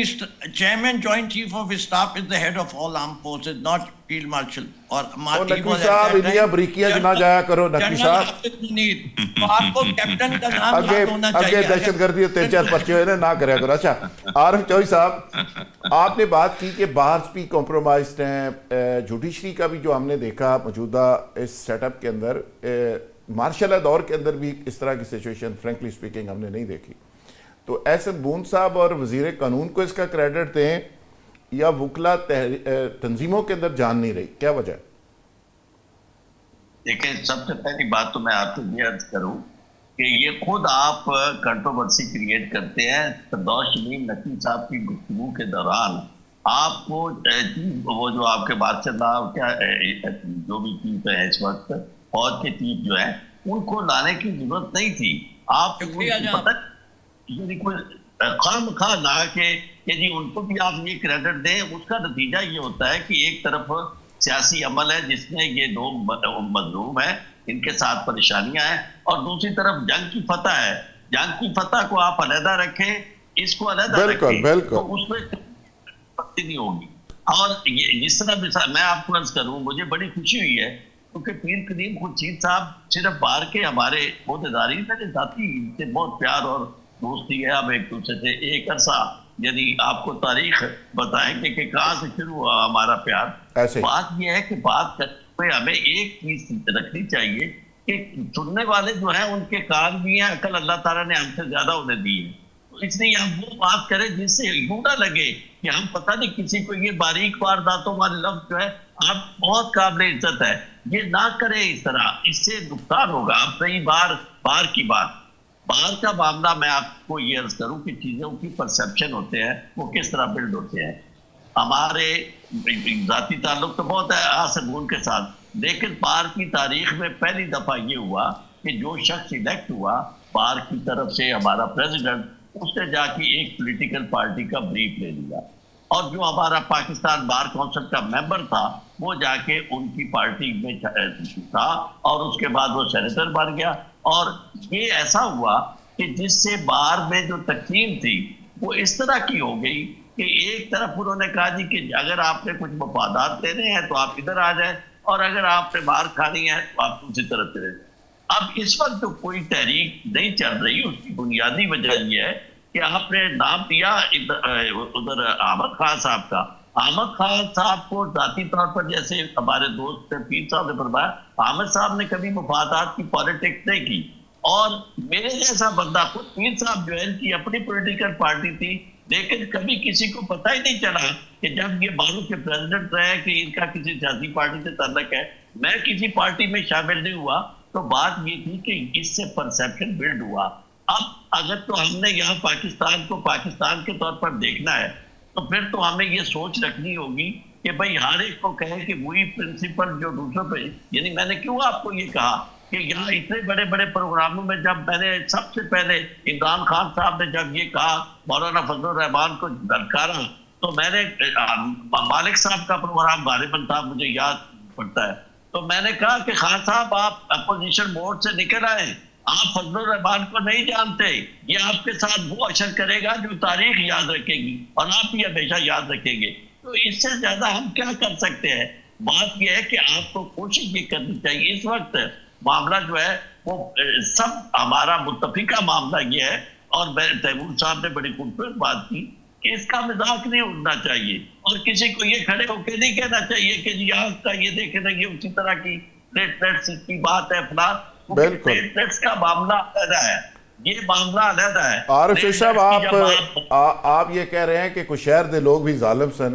chairman joint chief of staff is the head of all armed forces, not field marshal. اور نقوی صاحب انیا بریکیاں نہ جایا کرو نقوی صاحب. آپ کو کیپٹن کا نام یاد ہونا چاہیے. اگے دہشت گردی 3-4 پرچے ہوئے نہ کریا کرو. اچھا عارف چوہی صاحب، آپ نے بات کی کہ باہر بھی کمپرومائزڈ ہیں. جوڈیشری کا بھی جو ہم نے دیکھا موجودہ اس سیٹ اپ کے اندر، مارشل دور کے اندر بھی اس طرح کی سچویشن فرینکلی سپیکنگ ہم نے نہیں دیکھی. تو ایسے بون صاحب اور وزیر قانون کو اس کا کریڈٹ دیں یا وکلا تنظیموں کے اندر جان نہیں رہی؟ کیا وجہ ہے؟ دیکھیں، سب سے پہلی بات تو میں آپ کو یہ عرض کروں کہ یہ خود آپ کنٹروورسی کریٹ کرتے ہیں. فردوس شمیم نقوی صاحب کی گفتگو کے دوران آپ کو وہ جو آپ کے بادشاہ صاحب کیا جو بھی چیف ہے اس وقت، فوج کے چیف جو ہے، ان کو لانے کی ضرورت نہیں تھی. آپ پتہ کوئی خام خواہ نہ کہ جی ان کو بھی آپ یہ کریڈٹ دیں. اس کا نتیجہ یہ ہوتا ہے کہ ایک طرف سیاسی عمل ہے جس میں یہ دو مظلوم ہیں، ان کے ساتھ پریشانیاں ہیں، اور دوسری طرف جنگ کی فتح ہے. جنگ کی فتح کو آپ علیحدہ رکھیں، اس کو علیحدہ رکھیں تو اس میں نہیں ہوگی. اور جس طرح میں آپ کو عرض کروں، مجھے بڑی خوشی ہوئی ہے کیونکہ پیر کریم خورشید صاحب صرف باہر کے ہمارے عہدیداری میرے ذاتی ان سے بہت پیار اور دوستی ہے. ہم ایک دوسرے سے ایک عرصہ، یعنی آپ کو تاریخ بتائیں گے کہ کہاں سے شروع ہوا ہمارا پیار. بات یہ ہے کہ بات کرتے ہوئے ہمیں ایک چیز رکھنی چاہیے کہ سننے والے جو ہیں ان کے کان بھی ہیں، عقل اللہ تعالیٰ نے ہم سے زیادہ انہیں دی ہے. اس لیے ہم وہ بات کریں جس سے یوں نہ لگے کہ ہم پتہ نہیں کسی کو یہ باریک وارداتوں والے لفظ جو ہے آپ بہت قابل عزت ہے، یہ نہ کریں اس طرح، اس سے نقصان ہوگا. اب رہی بار کی بات، باہر کا معاملہ، میں آپ کو یہ عرض کروں کہ چیزوں کی پرسیپشن ہوتے ہیں وہ کس طرح بلڈ ہوتے ہیں. ہمارے ذاتی تعلق تو بہت ہے آسمون کے ساتھ، لیکن باہر کی تاریخ میں پہلی دفعہ یہ ہوا کہ جو شخص الیکٹ ہوا باہر کی طرف سے، ہمارا پریزیڈنٹ، اس نے جا کے ایک پولیٹیکل پارٹی کا بریف لے لیا، اور جو ہمارا پاکستان بار کونسل کا ممبر تھا وہ جا کے ان کی پارٹی میں تھا، اور اس کے بعد وہ سینیٹر بن گیا. اور یہ ایسا ہوا کہ جس سے باہر میں جو تقسیم تھی وہ اس طرح کی ہو گئی کہ ایک طرف انہوں نے کہا جی کہ اگر آپ نے کچھ مفادات لینے ہیں تو آپ ادھر آ جائیں، اور اگر آپ نے باہر کھانی ہے تو آپ دوسری طرف چلے جائیں. اب اس وقت تو کوئی تحریک نہیں چل رہی. اس کی بنیادی وجہ یہ ہے کہ آپ نے نام دیا ادھر احمد خان صاحب کا. احمد خان صاحب کو ذاتی طور پر، جیسے ہمارے دوست پیر صاحب نے فرمایا، احمد صاحب نے کبھی مفادات کی پالیٹکس نہیں کی، اور میرے جیسا بندہ، خود پیر صاحب جو ہے ان کی اپنی پولیٹیکل پارٹی تھی، لیکن کبھی کسی کو پتہ ہی نہیں چلا کہ جب یہ بارو کے پریزیڈنٹ رہے کہ ان کا کسی سیاسی پارٹی سے تعلق ہے. میں کسی پارٹی میں شامل نہیں ہوا. تو بات یہ تھی کہ اس سے پرسیپشن بلڈ ہوا. اب اگر تو ہم نے یہاں پاکستان کو پاکستان کے طور پر دیکھنا ہے تو پھر تو ہمیں یہ سوچ رکھنی ہوگی کہ بھائی ہر ایک کو کہیں کہ وہی پرنسپل جو دوسروں پہ، یعنی میں نے کیوں آپ کو یہ کہا کہ یہاں اتنے بڑے بڑے پروگراموں میں جب میں نے سب سے پہلے عمران خان صاحب نے جب یہ کہا، مولانا فضل الرحمان کو دھتکارا، تو میں نے مالک صاحب کا پروگرام غالباً تھا، مجھے یاد پڑتا ہے، تو میں نے کہا کہ خان صاحب آپ اپوزیشن موڈ سے نکل آئے، آپ فضل الرحمان کو نہیں جانتے، یہ آپ کے ساتھ وہ اشر کرے گا جو تاریخ یاد رکھے گی اور آپ بھی ہمیشہ یاد رکھیں گے. تو اس سے زیادہ ہم کیا کر سکتے ہیں؟ بات یہ ہے کہ آپ کو کوشش یہ کرنی چاہیے. اس وقت معاملہ جو ہے وہ سب ہمارا متفقہ معاملہ یہ ہے، اور تیمور صاحب نے بڑی خوبصورت بات کی کہ اس کا مذاق نہیں اڑنا چاہیے، اور کسی کو یہ کھڑے ہو کے نہیں کہنا چاہیے کہ جی آپ کا یہ دیکھیں نا، یہ اسی طرح کی پلیٹلیٹس کی بات ہے فلاں. پلیٹلیٹس کا معاملہ علیحدہ ہے، یہ معاملہ علیحدہ ہے. عارف صاحب، آپ یہ کہہ رہے ہیں کہ کچھ شہر دے لوگ بھی ظالم سن،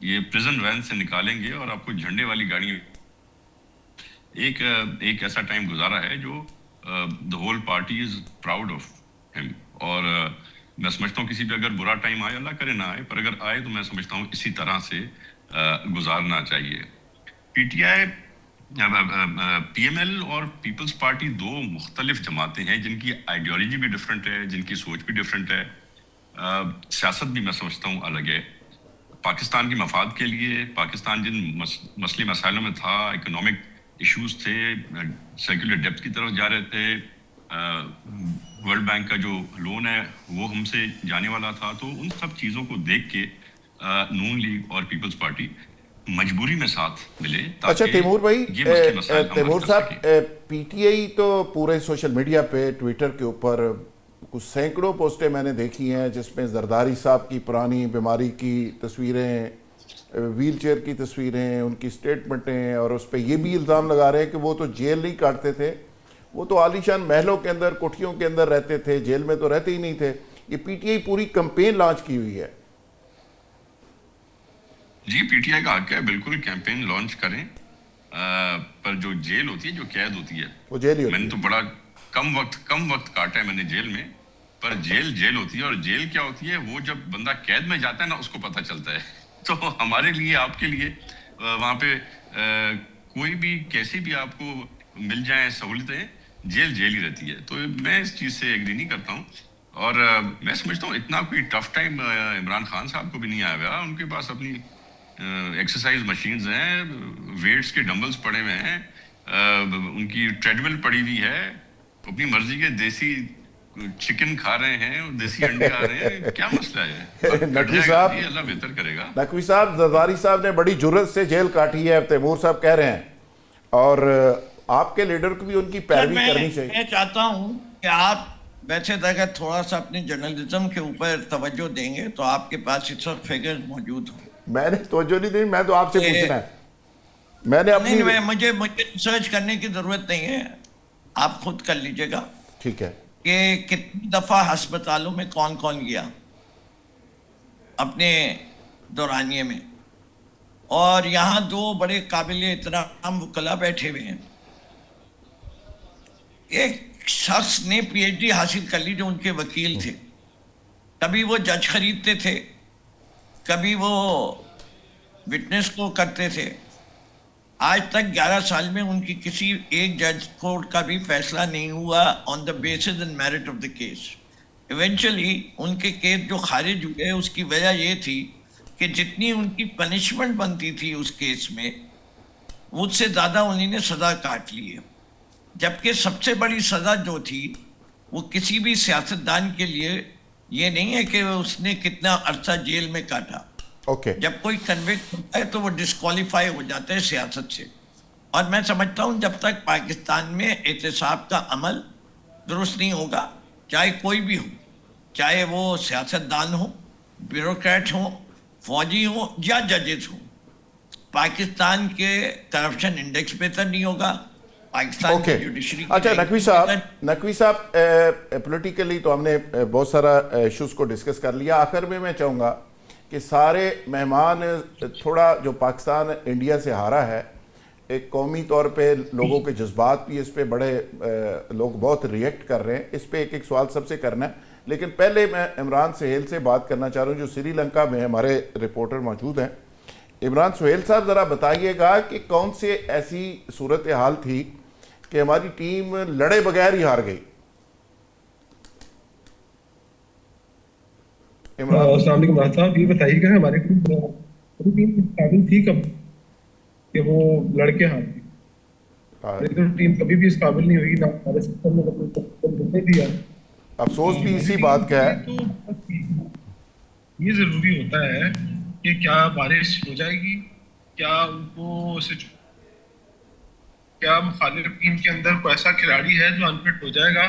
یہ پریزن وین سے نکالیں گے اور آپ کو جھنڈے والی گاڑی ایک ایسا ٹائم گزارا ہے جو the whole party is proud of ہم. اور میں سمجھتا ہوں کسی پہ اگر برا ٹائم آئے, اللہ کرے نہ آئے, پر اگر آئے تو میں سمجھتا ہوں اسی طرح سے گزارنا چاہیے. P T I, P M L اور پیپلز پارٹی دو مختلف جماعتیں ہیں جن کی آئیڈیالوجی بھی ڈفرینٹ ہے, جن کی سوچ بھی ڈفرینٹ ہے, سیاست بھی میں سمجھتا ہوں الگ ہے. پاکستان کے مفاد کے لیے پاکستان جن مسئلے مسائلوں میں تھا, اکنامک ایشوز تھے, سیکولر ڈیپتھ کی طرف جا رہے تھے, ورلڈ بینک کا جو لون ہے وہ ہم سے جانے والا تھا, تو ان سب چیزوں کو دیکھ کے نون لیگ اور پیپلز پارٹی مجبوری میں ساتھ ملے. اچھا تیمور بھائی, تیمور صاحب, پی ٹی آئی تو پورے سوشل میڈیا پہ, ٹویٹر کے اوپر کچھ سینکڑوں پوسٹیں میں نے دیکھی ہیں جس میں زرداری صاحب کی پرانی بیماری کی تصویریں, ویل چیئر کی تصویریں, ان کی سٹیٹمنٹیں, اور اس پہ یہ بھی الزام لگا رہے ہیں کہ وہ تو جیل نہیں کاٹتے تھے, وہ تو عالیشان محلوں کے اندر, کوٹھیوں کے اندر رہتے تھے, جیل میں تو رہتے ہی نہیں تھے. یہ پی ٹی آئی پوری کمپین لانچ کی ہوئی ہے. جی پی ٹی آئی کا حق ہے, بالکل کیمپین لانچ کریں, پر جو جیل ہوتی ہے, جو قید ہوتی ہے, وہ جیل ہی ہوتی ہے. میں نے تو بڑا کم وقت کاٹا ہے میں نے جیل میں, پر جیل ہوتی ہے. اور جیل کیا ہوتی ہے, وہ جب بندہ قید میں جاتا ہے نا اس کو پتہ چلتا ہے. تو ہمارے لیے, آپ کے لیے وہاں پہ کوئی بھی کیسی بھی آپ کو مل جائیں سہولتیں, جیل ہی رہتی ہے. تو میں اس چیز سے ایگری نہیں کرتا ہوں. اور میں سمجھتا ہوں اتنا کوئی ٹف ٹائم عمران خان صاحب کو بھی نہیں آیا ہوا. ان کے پاس اپنی ایکسرسائز مشینز ہیں, ویٹس کے ڈمبلز پڑے ہوئے ہیں, ان کی ٹریڈ مل پڑی ہوئی ہے, اپنی مرضی کے دیسی چکن کھا رہے ہیں, دیسی انڈے کھا رہے ہیں. کیا مسئلہ ہے؟ نقوی صاحب, اللہ بہتر کرے گا. نقوی صاحب, زرداری صاحب نے بڑی جرت سے جیل کاٹی ہے, تیمور صاحب کہہ رہے ہیں, اور آپ کے لیڈر کو بھی ان کی پیروی کرنی چاہیے. میں چاہتا ہوں کہ آپ ویسے اگر تھوڑا سا اپنے جرنلزم کے اوپر توجہ دیں گے تو آپ کے پاس اس وقت فگرز موجود ہوں. میں نے توجہ نہیں دی, میں تو آپ سے پوچھنا ہے. میں نے اپنی مجھے ریسرچ کرنے کی ضرورت نہیں ہے, آپ خود کر لیجئے گا. ٹھیک ہے. کہ کتنی دفعہ ہسپتالوں میں کون گیا اپنے دورانیے میں, اور یہاں دو بڑے قابل احترام وکلاء بیٹھے ہوئے ہیں. ایک شخص نے پی ایچ ڈی حاصل کر لی جو ان کے وکیل تھے, کبھی وہ جج خریدتے تھے, کبھی وہ وٹنس کو کرتے تھے. آج تک 11 سال میں ان کی کسی ایک جج کورٹ کا بھی فیصلہ نہیں ہوا on the basis and merit of the case. Eventually ان کے کیس جو خارج ہوئے اس کی وجہ یہ تھی کہ جتنی ان کی پنشمنٹ بنتی تھی اس کیس میں, مجھ سے زیادہ انہیں نے سزا کاٹ لی ہے. جبکہ سب سے بڑی سزا جو تھی وہ کسی بھی سیاستدان کے لیے یہ نہیں ہے کہ اس نے کتنا عرصہ جیل میں کاٹا. جب کوئی کنوکٹ ہوتا ہے تو وہ ڈسکوالیفائی ہو جاتا ہے سیاست سے. اور میں سمجھتا ہوں جب تک پاکستان میں احتساب کا عمل درست نہیں ہوگا, چاہے کوئی بھی ہو, چاہے وہ سیاستدان ہو, بیوروکریٹ ہوں, فوجی ہوں یا ججز ہوں, پاکستان کے کرپشن انڈیکس بہتر نہیں ہوگا. پاکستان کی جوڈیشری. اچھا نقوی صاحب, پولیٹیکلی تو ہم نے بہت سارا ایشوز کو ڈسکس کر لیا. آخر میں میں چاہوں گا کہ سارے مہمان, تھوڑا جو پاکستان انڈیا سے ہارا ہے, ایک قومی طور پہ لوگوں کے جذبات بھی اس پہ بڑے, لوگ بہت ریئیکٹ کر رہے ہیں اس پہ. ایک سوال سب سے کرنا ہے, لیکن پہلے میں عمران سہیل سے بات کرنا چاہ رہا ہوں جو سری لنکا میں ہمارے رپورٹر موجود ہیں. عمران سہیل صاحب, ذرا بتائیے گا کہ کون سے ایسی صورتحال تھی کہ ہماری ٹیم لڑے بغیر ہی ہار گئی؟ السلام علیکم راج صاحب, یہ بتائیے گا ہماری ٹیم اس قابل تھی کب کہ وہ لڑکے ہار گئی؟ ٹیم کبھی بھی اس قابل نہیں ہوئی, نہ ہمارے سسٹم میں کبھی دیا. افسوس بھی اسی بات کا ہے. یہ ضروری ہوتا ہے کہ کیا بارش ہو جائے گی, کیا ان کو کیا مخالف ٹیم کے اندر کوئی ایسا کھلاڑی ہے جو انفٹ ہو جائے گا.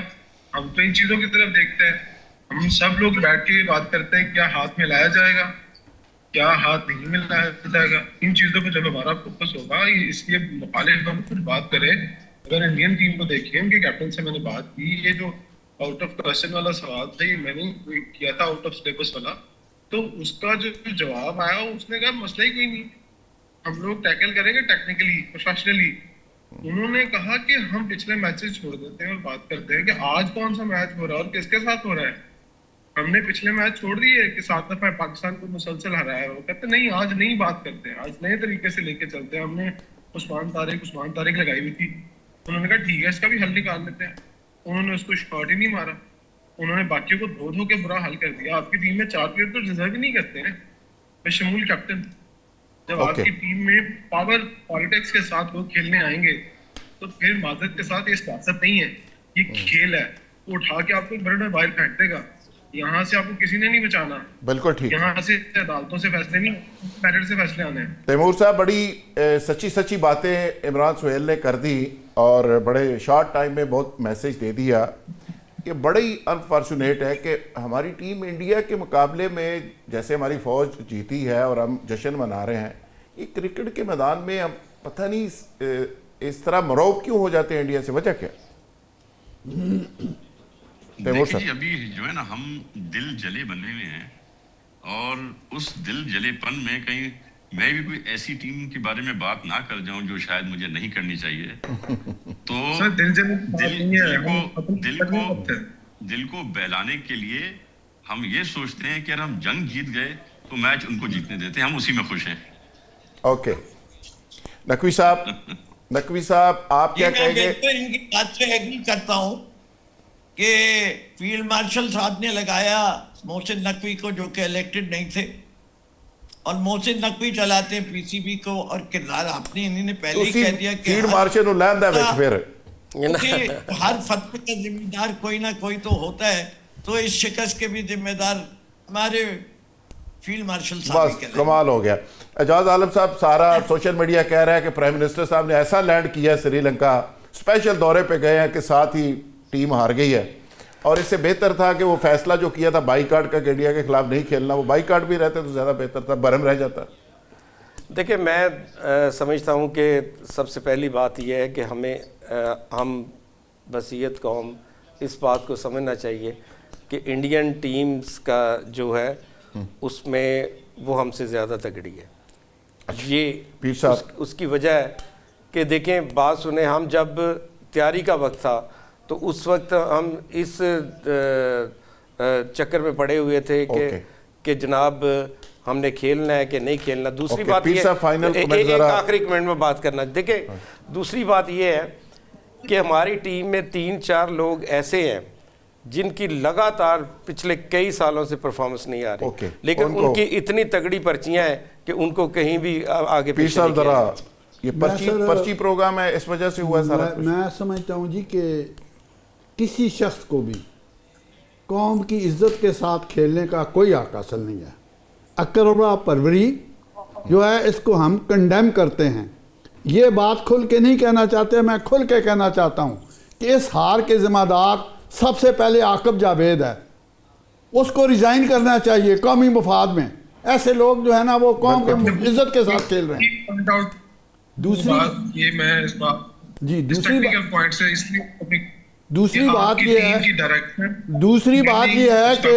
ہم تو ان چیزوں کی طرف دیکھتے ہیں. ہم سب لوگ بیٹھ کے بات کرتے ہیں کیا ہاتھ میں لایا جائے گا, کیا ہاتھ نہیں میں لایا جائے گا. ان چیزوں پہ جب ہمارا فوکس ہوگا, اس لیے مخالف ہم کچھ بات کریں. اگر انڈین ٹیم کو دیکھیں, ان کے کیپٹن سے میں نے بات کی, یہ جو آؤٹ آف کوسچن والا سوال تھا یہ میں نے کیا تھا, آؤٹ آف سلیبس والا. تو اس کا جو جواب آیا اس نے کہا مسئلہ ہی کوئی نہیں, ہم لوگ ٹیکل کریں گے ٹیکنیکلی پروفیشنلی. انہوں نے کہا کہ ہم پچھلے میچز چھوڑ دیتے ہیں اور بات کرتے ہیں کہ آج کون سا میچ ہو رہا ہے اور کس کے ساتھ ہو رہا ہے. ہم نے پچھلے میچ چھوڑ دیے کہ 7 دفعہ پاکستان کو مسلسل ہرایا ہے. وہ کہتے نہیں آج نہیں بات کرتے ہیں, آج نئے طریقے سے لے کے چلتے ہیں. ہم نے عثمان طارق لگائی ہوئی تھی, انہوں نے کہا ٹھیک ہے اس کا بھی حل نکال لیتے ہیں. انہوں نے اس کو شاٹ ہی نہیں مارا, انہوں نے باقیوں کو دھو کے برا حل کر دیا. آپ کی ٹیم میں 4 پلیئر تو ڈیزرو ہی نہیں کرتے ہیں بشمول کیپٹن. جب آپ کی ٹیم میں پاور پالیٹکس کے ساتھ لوگ کھیلنے آئیں گے تو پھر معذرت کے ساتھ یہ سیاست نہیں ہے, یہ کھیل ہے. وہ اٹھا کے آپ کو بڑے باہر پھینک دے گا. یہاں سے آپ کو کسی نے نہیں بچانا. بالکل ٹھیک. یہاں سے عدالتوں سے فیصلے نہیں, میرٹ سے فیصلے آنے ہیں. تیمور صاحب بڑی سچی باتیں عمران سہیل نے کر دی اور بڑے شارٹ ٹائم میں بہت میسج دے دیا. یہ بڑی انفارچونیٹ ہے کہ ہماری ٹیم انڈیا کے مقابلے میں جیسے ہماری فوج جیتی ہے اور ہم جشن منا رہے ہیں, یہ کرکٹ کے میدان میں ہم پتہ نہیں اس طرح مرعوب کیوں ہو جاتے ہیں انڈیا سے, وجہ کیا؟ دیکھیں جی ابھی جو ہے نا ہم دل جلے بنے ہوئے ہیں, اور اس دل جلے پن میں کہیں میں بھی کوئی ایسی ٹیم کے بارے میں بات نہ کر جاؤں جو شاید مجھے نہیں کرنی چاہیے. تو دل کو بہلانے کے لیے ہم یہ سوچتے ہیں کہ اگر ہم جنگ جیت گئے تو میچ ان کو جیتنے دیتے ہیں, ہم اسی میں خوش ہیں. اوکے نقوی صاحب آپ کیا کہیں گے؟ ان کی بات سے ایگری کرتا ہوں کہ فیلڈ مارشل صاحب نے لگایا محسن نقوی کو جو کہ الیکٹڈ نہیں تھے, اور محسن نقوی چلاتے ہیں پی سی بی کو, اور کردار آپ نے انہوں نے پہلے ہی کہہ دیا کہ فیلڈ مارشل نو لیندا وچ پھر ہر فتوے کا ذمہ دار کوئی نہ کوئی تو ہوتا ہے. تو اس شکست کے بھی ذمہ دار ہمارے فیلڈ مارشل صاحب. بس کمال ہو گیا. اعجاز عالم صاحب, سارا سوشل میڈیا کہہ رہا ہے کہ پرائم منسٹر صاحب نے ایسا لینڈ کیا سری لنکا, اسپیشل دورے پہ گئے ہیں کہ ساتھ ہی ٹیم ہار گئی ہے, اور اس سے بہتر تھا کہ وہ فیصلہ جو کیا تھا بائی کاٹ کا کہ انڈیا کے خلاف نہیں کھیلنا, وہ بائی کاٹ بھی رہتے تو زیادہ بہتر تھا, برہم رہ جاتا. دیکھیں میں سمجھتا ہوں کہ سب سے پہلی بات یہ ہے کہ ہم بصیرت قوم اس بات کو سمجھنا چاہیے کہ انڈین ٹیمز کا جو ہے اس میں وہ ہم سے زیادہ تگڑی ہے. یہ اس کی وجہ ہے کہ دیکھیں بات سنیں, ہم جب تیاری کا وقت تھا تو اس وقت ہم اس چکر میں پڑے ہوئے تھے کہ جناب ہم نے کھیلنا ہے کہ نہیں کھیلنا. دوسری بات یہ ایک آخری کمنٹ میں بات کرنا, دیکھیں دوسری بات یہ ہے کہ ہماری ٹیم میں 3-4 لوگ ایسے ہیں جن کی لگاتار پچھلے کئی سالوں سے پرفارمنس نہیں آ رہی, لیکن ان کی اتنی تگڑی پرچیاں ہیں کہ ان کو کہیں بھی آگے پیچھے نہیں کیا. یہ پرچی پروگرام ہے, اس وجہ سے ہوا سارا. میں سمجھتا ہوں جی کہ کسی شخص کو بھی قوم کی عزت کے ساتھ کھیلنے کا کوئی حق حاصل نہیں ہے. اکرما پروری جو ہے اس کو ہم کنڈیم کرتے ہیں. یہ بات کھل کے نہیں کہنا چاہتے, میں کھل کے کہنا چاہتا ہوں کہ اس ہار کے ذمہ دار سب سے پہلے عاقب جاوید ہے. اس کو ریزائن کرنا چاہیے قومی مفاد میں. ایسے لوگ جو ہے نا وہ قوم کے عزت کے ساتھ کھیل رہے ہیں. دوسری بات یہ ہے کہ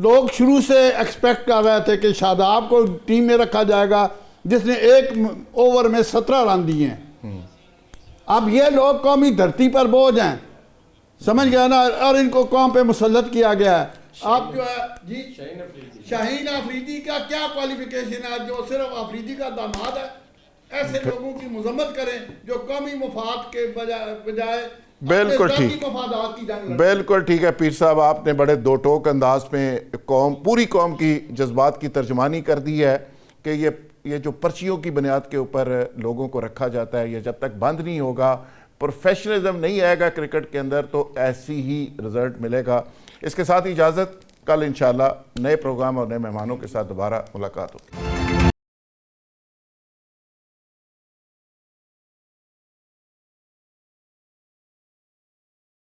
لوگ شروع سے ایکسپیکٹ کر رہے تھے کہ شاداب کو ٹیم میں رکھا جائے گا جس نے 1 اوور میں 17 رن دیے ہیں. اب یہ لوگ قومی دھرتی پر بوجھ ہیں, سمجھ گیا نا, اور ان کو قوم پہ مسلط کیا گیا ہے. آپ جو ہے جی شاہین آفریدی کا کیا کوالیفیکیشن ہے جو صرف آفریدی کا داماد ہے؟ ایسے لوگوں کی مذمت کریں جو قومی مفاد کے بجائے بالکل ٹھیک, بالکل ٹھیک ہے. پیر صاحب آپ نے بڑے دو ٹوک انداز میں پوری قوم کی جذبات کی ترجمانی کر دی ہے کہ یہ جو پرچیوں کی بنیاد کے اوپر لوگوں کو رکھا جاتا ہے, یہ جب تک بند نہیں ہوگا, پروفیشنلزم نہیں آئے گا کرکٹ کے اندر, تو ایسی ہی رزلٹ ملے گا. اس کے ساتھ اجازت, کل انشاءاللہ نئے پروگرام اور نئے مہمانوں کے ساتھ دوبارہ ملاقات ہوگی.